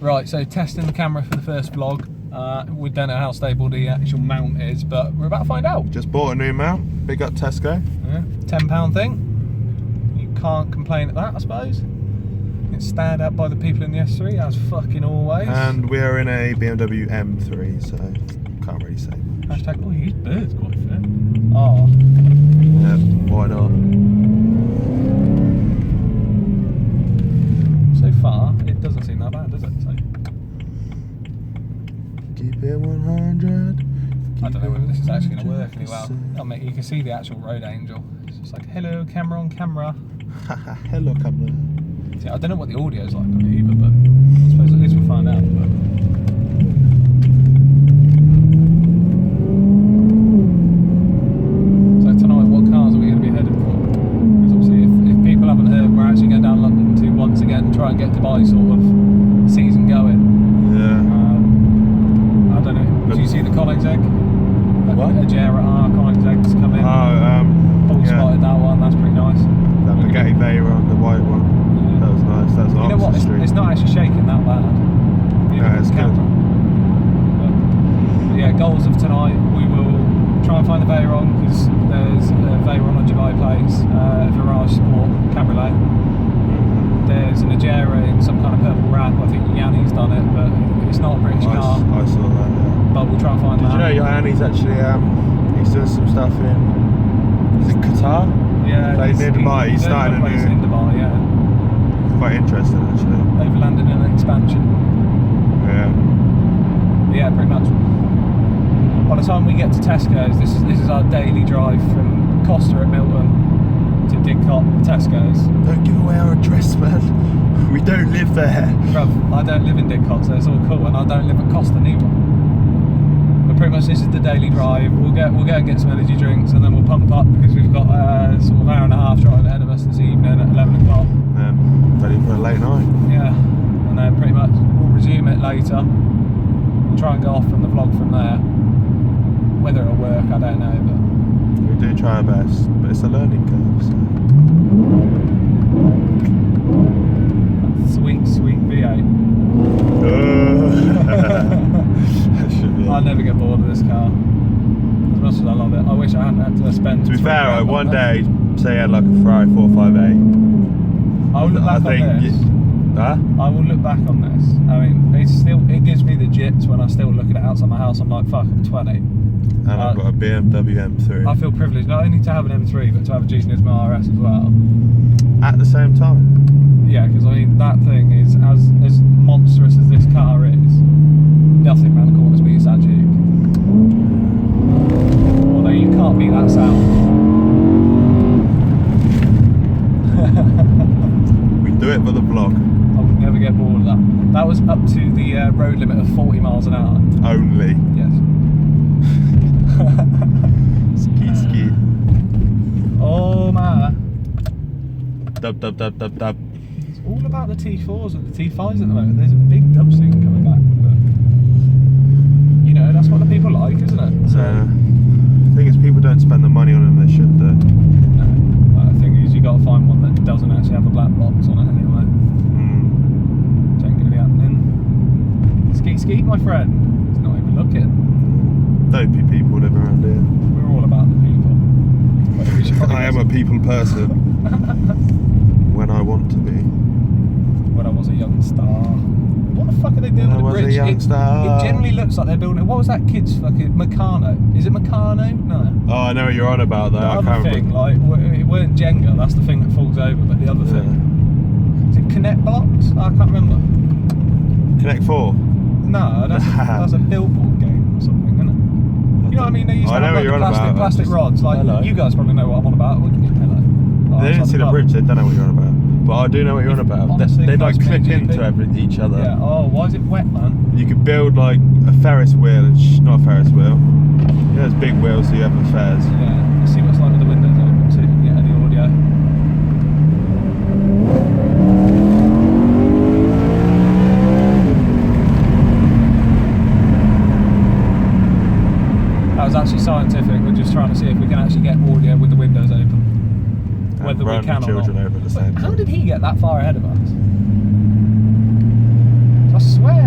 Right, so testing the camera for the first vlog. We don't know how stable the actual mount is, but we're about to find out. Just bought a new mount. Big up Tesco. Yeah, £10 thing. You can't complain at that, I suppose. It's stand out by the people in the S3, as fucking always. And we are in a BMW M3, so can't really say much. Hashtag, oh, his bird's quite fair. Oh. Yeah, why not? So far, it doesn't seem that bad, does it? So. Keep it 100. I don't know whether this is actually going to work any well. Oh, mate, you can see the actual road angel. It's just like, hello, camera on camera. Hello, camera. See, I don't know what the audio's like on it either, but I suppose at least we'll find out. But... So tonight, what cars are we going to be heading for? Because obviously, if people haven't heard, we're actually going down London to once again try and get Dubai sort of season going. Yeah. I don't know. Did you see the Koenigsegg? What? A Jera R Koenigsegg's come in. Paul yeah. spotted that one. That's pretty nice. That Bugatti Veyron, the white one. Yeah. That was nice. That was You know what? It's not actually shaking that bad. Yeah, it's good. But yeah, goals of tonight. We will try and find the Veyron because there's a Veyron on Dubai plates, Virage Sport Cabriolet. There's an Ajera in some kind of purple wrap. I think Yanni's done it, but it's not a British car. I saw that. Yeah. But we'll try and find that. Did you know Yanni's actually he's doing some stuff in? Is it Qatar? Yeah, Played near Dubai. He's starting a place in new. Dubai. Yeah. Quite interesting actually. They've landed in an expansion. Yeah. Yeah, pretty much. By the time we get to Tesco's, this is our daily drive from Costa at Milton to Didcot Tesco's. Don't give away our address, man. We don't live there. Bruv, I don't live in Didcot, so it's all cool, and I don't live at Costa neither. But pretty much this is the daily drive. We'll go and get some energy drinks, and then we'll pump up because we've got sort of hour and a half drive ahead of us this evening at 11 o'clock. Ready for a late night. Yeah, and then pretty much we'll resume it later. We'll try and go off from the vlog from there. Whether it'll work, I don't know, but we do try our best, but it's a learning curve. So. Sweet V8. I'll never get bored of this car. As much as I love it, I wish I hadn't had to spend. To be fair, one day, say I had like a Ferrari 458. I will look back on this. Huh? I will look back on this. I mean, it gives me the jits when I still look at it outside my house. I'm like, fuck, I'm 20. And I've got a BMW M3. I feel privileged not only to have an M3, but to have a G-Nismo RS as well. At the same time? Yeah, because I mean, that thing is as monstrous as this car is. Nothing around the corner beats that Duke. Although you can't beat that sound. We do it for the vlog. I would never get bored of that. That was up to the road limit of 40 miles an hour. Only. Yes. Ski. Oh man. Dub. It's all about the T4s and the T5s at the moment. There's a big dub scene coming back. But, you know, that's what the people like, isn't it? So, the thing is, people don't spend the money on them they should do. No. The thing is, you got to find one that doesn't actually have a black box on it anyway. Which ain't going to be happening. Skeet, my friend. He's not even looking. Dopey people live around here. We're all about the people. I am a people person. When I want to be. When I was a young star. What the fuck are they doing with the bridge? It generally looks like they're building. What was that kid's fucking Meccano? Is it Meccano? No. Oh, I know what you're on about though. The I other can't thing, remember. like, it weren't Jenga, that's the thing that falls over, but the other thing. Is it Connect Blocks? I can't remember. Connect 4? No, that's a billboard game or something, isn't it? You know what I mean? They used to have like the plastic rods. Like, you guys probably know what I'm on about. Hello. They didn't see the bridge, they don't know what you're on about. But I do know what you're on about. Honestly, they like clip into each other. Yeah. Oh, why is it wet, man? You could build like a Ferris wheel, and not a Ferris wheel. Yeah, there's big wheels, so you have the fairs. Yeah. Let's see what's like with the windows open, see if we can get any audio. That was actually scientific. We're just trying to see if we can actually get audio with the windows open. Whether we can or not. Over at the same time. How did he get that far ahead of us? I swear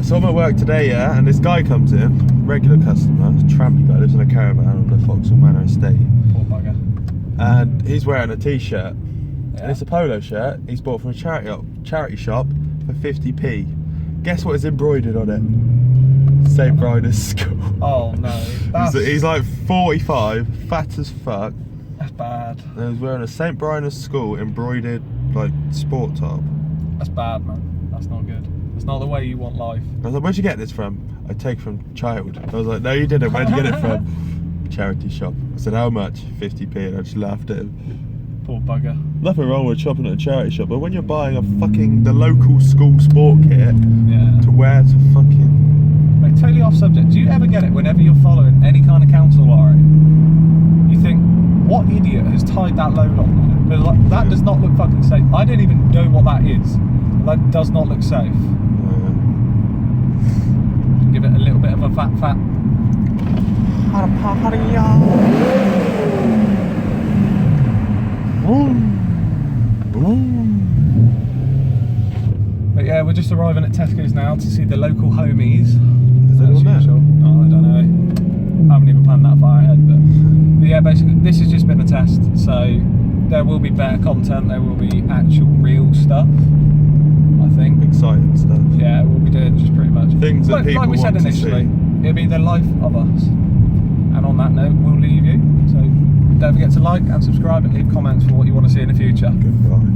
So I'm at work today, yeah, and this guy comes in, regular customer, trampy guy, lives in a caravan on the Vauxhall Manor estate. Poor bugger. And he's wearing a t-shirt. Yeah. And it's a polo shirt he's bought from a charity shop for 50p. Guess what is embroidered on it? St. Briders School. Oh no. He's like 45, fat as fuck. That's bad. And he's wearing a St. Briders School embroidered like sport top. That's bad, man. That's not good. It's not the way you want life. I was like, where'd you get this from? I take from child. I was like, no you didn't, where'd you get it from? Charity shop. I said, how much? 50p, and I just laughed at him. Poor bugger. Nothing wrong with shopping at a charity shop, but when you're buying a fucking the local school sport kit to wear to fucking... Mate, totally off subject. Do you ever get it whenever you're following any kind of council lorry? You think, what idiot has tied that load on there? But like, that does not look fucking safe. I don't even know what that is. That does not look safe. Give it a little bit of a fat. But yeah, we're just arriving at Tesco's now to see the local homies. Is anyone there? Oh, I don't know. I haven't even planned that far ahead, but yeah, basically this has just been a test, so there will be better content, there will be actual real stuff, I think. Exciting stuff. Yeah, we'll be doing just pretty much things that people like we said want to initially, see. it'll be the life of us. And on that note, we'll leave you. So don't forget to like and subscribe and leave comments for what you want to see in the future. Goodbye.